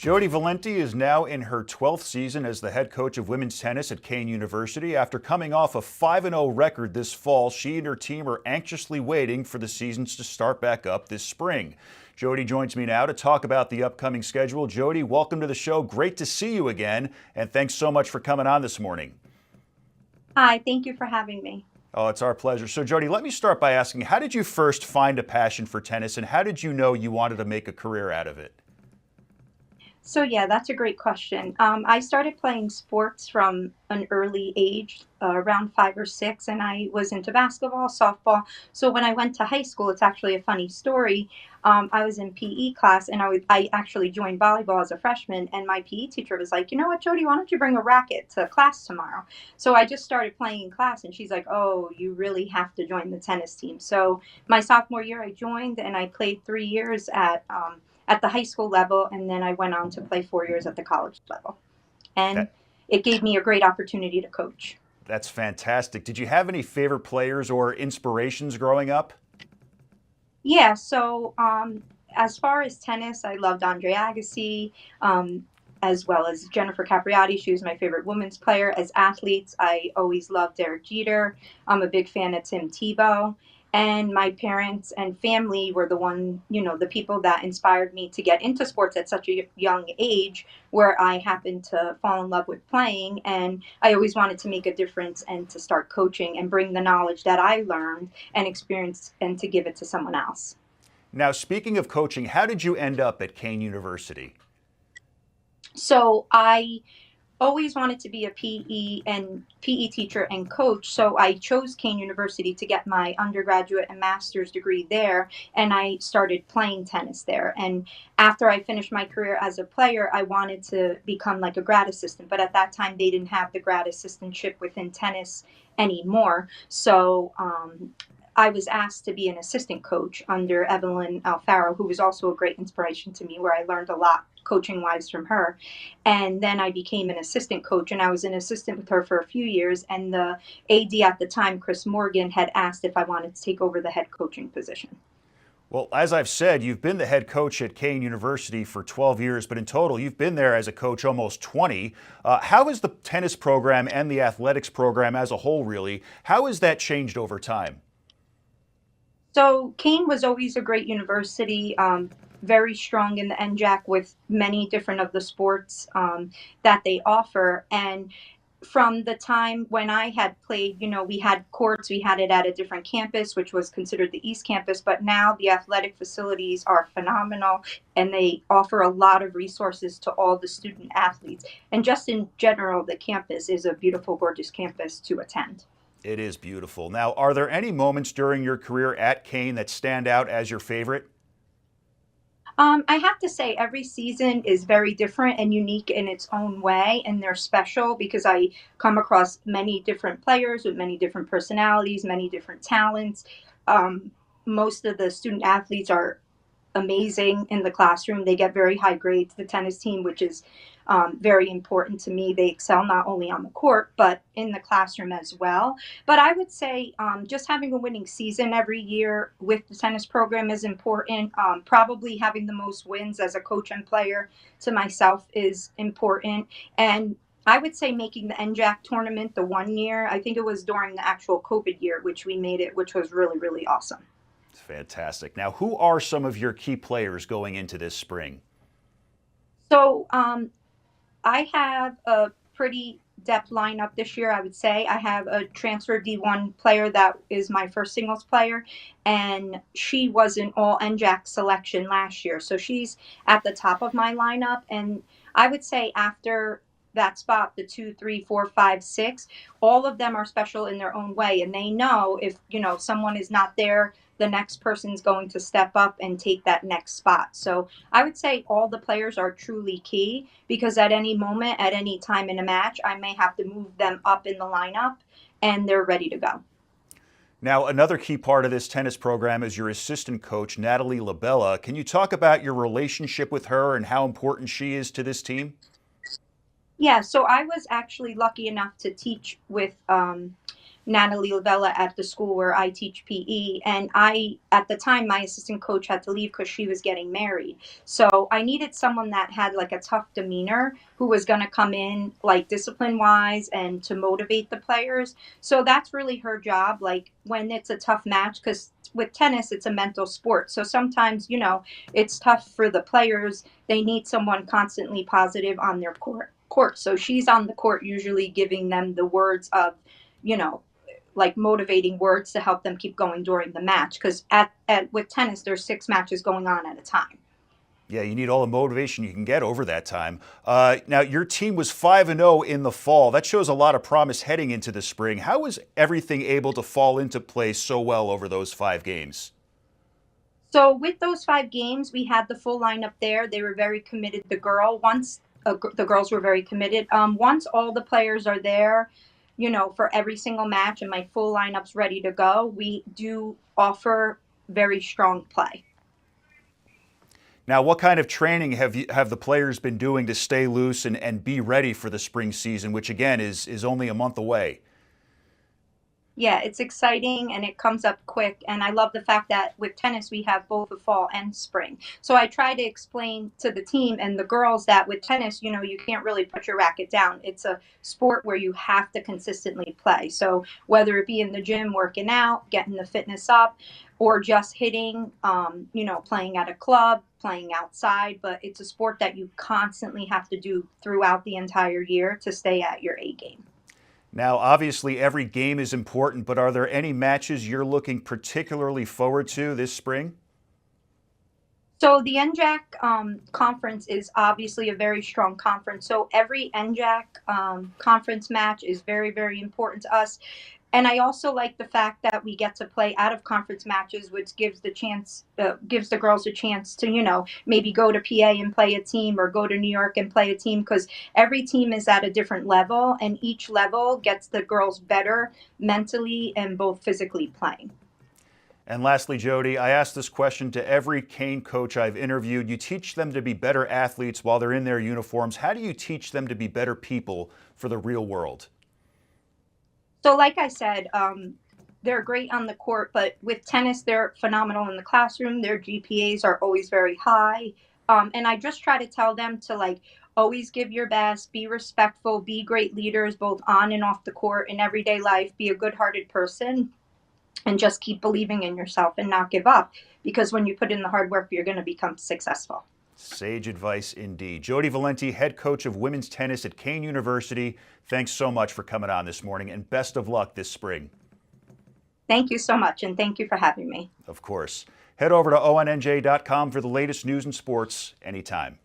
Jodi Valenti is now in her 12th season as the head coach of women's tennis at Kean University. After coming off a 5-0 record this fall, she and her team are anxiously waiting for the seasons to start back up this spring. Jodi joins me now to talk about the upcoming schedule. Jodi, welcome to the show. Great to see you again, and thanks so much for coming on this morning. Hi, thank you for having me. Oh, it's our pleasure. So, Jodi, let me start by asking, how did you first find a passion for tennis, and how did you know you wanted to make a career out of it? So yeah, that's a great question. I started playing sports from an early age, around 5 or 6, and I was into basketball, softball. So when I went to high school, it's actually a funny story. I was in PE class, and I actually joined volleyball as a freshman, and my PE teacher was like, you know what, Jodi, why don't you bring a racket to class tomorrow? So I just started playing in class, and she's like, oh, you really have to join the tennis team. So my sophomore year, I joined, and I played 3 years at the high school level, and then I went on to play 4 years at the college level. And That, it gave me a great opportunity to coach. that's fantastic. Did you have any favorite players or inspirations growing up? Yeah, so as far as tennis, I loved Andre Agassi, as well as Jennifer Capriati. She was my favorite women's player. As athletes, I always loved Derek Jeter. I'm a big fan of Tim Tebow. And my parents and family were the people that inspired me to get into sports at such a young age, where I happened to fall in love with playing. And I always wanted to make a difference and to start coaching and bring the knowledge that I learned and experienced and to give it to someone else. Now, speaking of coaching, how did you end up at Kean University? So I always wanted to be a PE teacher and coach. So I chose Kean University to get my undergraduate and master's degree there, and I started playing tennis there. And after I finished my career as a player, I wanted to become like a grad assistant, but at that time they didn't have the grad assistantship within tennis anymore. So I was asked to be an assistant coach under Evelyn Alfaro, who was also a great inspiration to me, where I learned a lot coaching wise from her. And then I became an assistant coach, and I was an assistant with her for a few years. And the AD at the time, Chris Morgan, had asked if I wanted to take over the head coaching position. Well, as I've said, you've been the head coach at Kean University for 12 years, but in total, you've been there as a coach almost 20. How has the tennis program and the athletics program as a whole, really, how has that changed over time? So Kean was always a great university, very strong in the NJAC with many different of the sports that they offer. And from the time when I had played, we had courts, we had it at a different campus, which was considered the East Campus, but now the athletic facilities are phenomenal, and they offer a lot of resources to all the student athletes. And just in general, the campus is a beautiful, gorgeous campus to attend. It is beautiful. Now, are there any moments during your career at Kean that stand out as your favorite? I have to say, every season is very different and unique in its own way, and they're special because I come across many different players with many different personalities, many different talents. Most of the student athletes are amazing in the classroom. They get very high grades. The tennis team, which is very important to me, they excel not only on the court but in the classroom as well. But I would say just having a winning season every year with the tennis program is important. Probably having the most wins as a coach and player to myself is important. And I would say making the NJAC tournament the one year, I think it was during the actual COVID year, which we made it, which was really, really awesome. It's fantastic. Now, who are some of your key players going into this spring? So I have a pretty depth lineup this year, I would say. I have a transfer D1 player that is my first singles player, and she was an all NJAC selection last year. So she's at the top of my lineup. And I would say after that spot, the 2, 3, 4, 5, 6, all of them are special in their own way. And they know if, someone is not there, the next person's going to step up and take that next spot. So I would say all the players are truly key, because at any moment, at any time in a match, I may have to move them up in the lineup and they're ready to go. Now, another key part of this tennis program is your assistant coach, Natalie Labella. Can you talk about your relationship with her and how important she is to this team? Yeah, so I was actually lucky enough to teach with Natalie Lavella at the school where I teach PE. And at the time, my assistant coach had to leave because she was getting married. So I needed someone that had like a tough demeanor who was going to come in like discipline wise and to motivate the players. So that's really her job. Like when it's a tough match, because with tennis, it's a mental sport. So sometimes, it's tough for the players. They need someone constantly positive on their court. So she's on the court usually giving them the words of, you know, like motivating words to help them keep going during the match. Because at with tennis, there's 6 matches going on at a time. Yeah, you need all the motivation you can get over that time. Now, your team was 5-0 in the fall. That shows a lot of promise heading into the spring. How was everything able to fall into place so well over those 5 games? So with those 5 games, we had the full lineup there. They were very committed. The girls were very committed. Once all the players are there, for every single match, and my full lineup's ready to go, we do offer very strong play. Now, what kind of training have the players been doing to stay loose and be ready for the spring season, which again is only a month away? Yeah, it's exciting and it comes up quick. And I love the fact that with tennis, we have both the fall and spring. So I try to explain to the team and the girls that with tennis, you can't really put your racket down. It's a sport where you have to consistently play. So whether it be in the gym, working out, getting the fitness up, or just hitting, playing at a club, playing outside, but it's a sport that you constantly have to do throughout the entire year to stay at your A game. Now, obviously, every game is important, but are there any matches you're looking particularly forward to this spring? So the NJAC conference is obviously a very strong conference. So every NJAC conference match is very, very important to us. And I also like the fact that we get to play out of conference matches, which gives the girls a chance to, maybe go to PA and play a team or go to New York and play a team because every team is at a different level and each level gets the girls better mentally and both physically playing. And lastly, Jodi, I ask this question to every Kean coach I've interviewed. You teach them to be better athletes while they're in their uniforms. How do you teach them to be better people for the real world? So, like I said, they're great on the court, but with tennis, they're phenomenal in the classroom. Their GPAs are always very high. And I just try to tell them to always give your best, be respectful, be great leaders, both on and off the court in everyday life, be a good hearted person, and just keep believing in yourself and not give up. Because when you put in the hard work, you're going to become successful. Sage advice indeed. Jodi Valenti, head coach of women's tennis at Kean University. Thanks so much for coming on this morning and best of luck this spring. Thank you so much, and thank you for having me. Of course. Head over to ONNJ.com for the latest news and sports anytime.